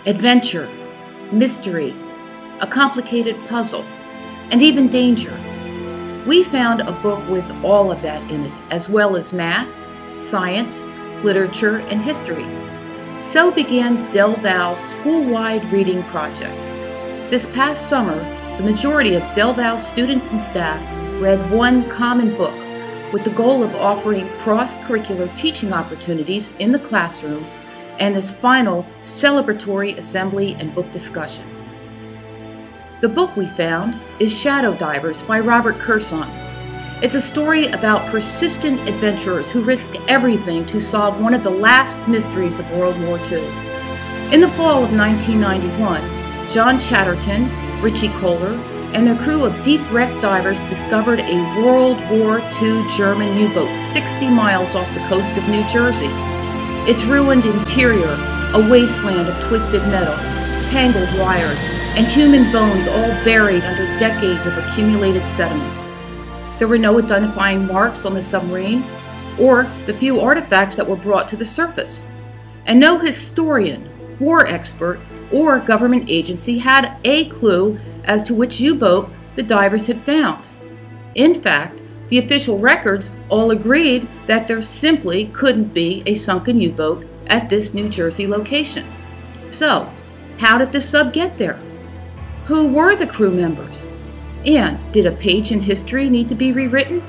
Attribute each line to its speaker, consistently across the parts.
Speaker 1: adventure, mystery, a complicated puzzle, and even danger. We found a book with all of that in it, as well as math, science, literature, and history. So began Del Val's school-wide reading project. This past summer, the majority of Del Val's students and staff read one common book with the goal of offering cross-curricular teaching opportunities in the classroom and this final celebratory assembly and book discussion. The book we found is Shadow Divers by Robert Kurson. It's a story about persistent adventurers who risk everything to solve one of the last mysteries of World War II. In the fall of 1991, John Chatterton, Richie Kohler, and their crew of deep wreck divers discovered a World War II German U-boat 60 miles off the coast of New Jersey. Its ruined interior, a wasteland of twisted metal, tangled wires, and human bones all buried under decades of accumulated sediment. There were no identifying marks on the submarine or the few artifacts that were brought to the surface. And no historian, war expert, or government agency had a clue as to which U-boat the divers had found. In fact, the official records all agreed that there simply couldn't be a sunken U-boat at this New Jersey location. So, how did the sub get there? Who were the crew members? And did a page in history need to be rewritten?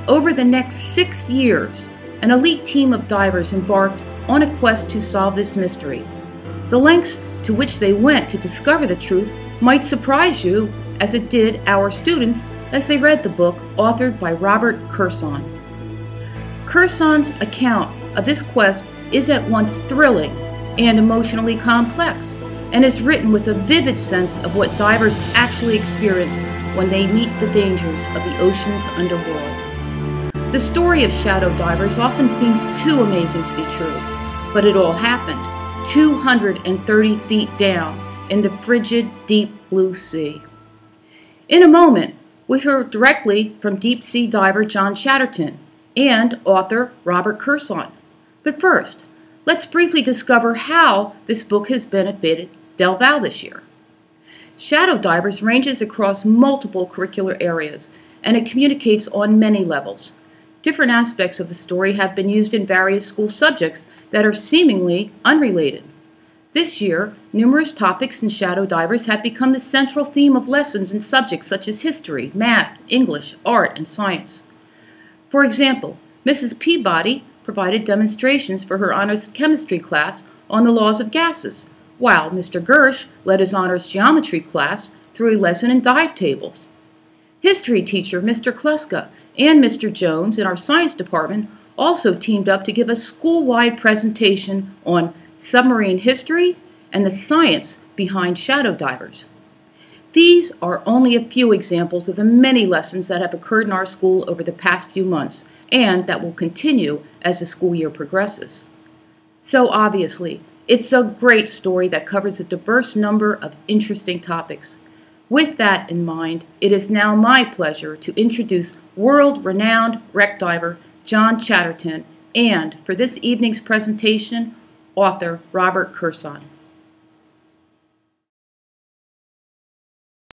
Speaker 1: Over the next 6 years, an elite team of divers embarked on a quest to solve this mystery. The lengths to which they went to discover the truth might surprise you, as it did our students as they read the book authored by Robert Kurson. Kurson's account of this quest is at once thrilling and emotionally complex, and is written with a vivid sense of what divers actually experienced when they meet the dangers of the ocean's underworld. The story of shadow divers often seems too amazing to be true, but it all happened 230 feet down in the frigid, deep blue sea. In a moment, we hear directly from deep sea diver John Chatterton and author Robert Kurson. But first, let's briefly discover how this book has benefited Del Val this year. Shadow Divers ranges across multiple curricular areas, and it communicates on many levels. Different aspects of the story have been used in various school subjects that are seemingly unrelated. This year, numerous topics in Shadow Divers have become the central theme of lessons in subjects such as history, math, English, art, and science. For example, Mrs. Peabody provided demonstrations for her honors chemistry class on the laws of gases, while Mr. Gersh led his honors geometry class through a lesson in dive tables. History teacher Mr. Kluska and Mr. Jones in our science department also teamed up to give a school-wide presentation on submarine history and the science behind shadow divers. These are only a few examples of the many lessons that have occurred in our school over the past few months and that will continue as the school year progresses. So obviously, it's a great story that covers a diverse number of interesting topics. With that in mind, it is now my pleasure to introduce world-renowned wreck diver John Chatterton and, for this evening's presentation, author Robert Kurson.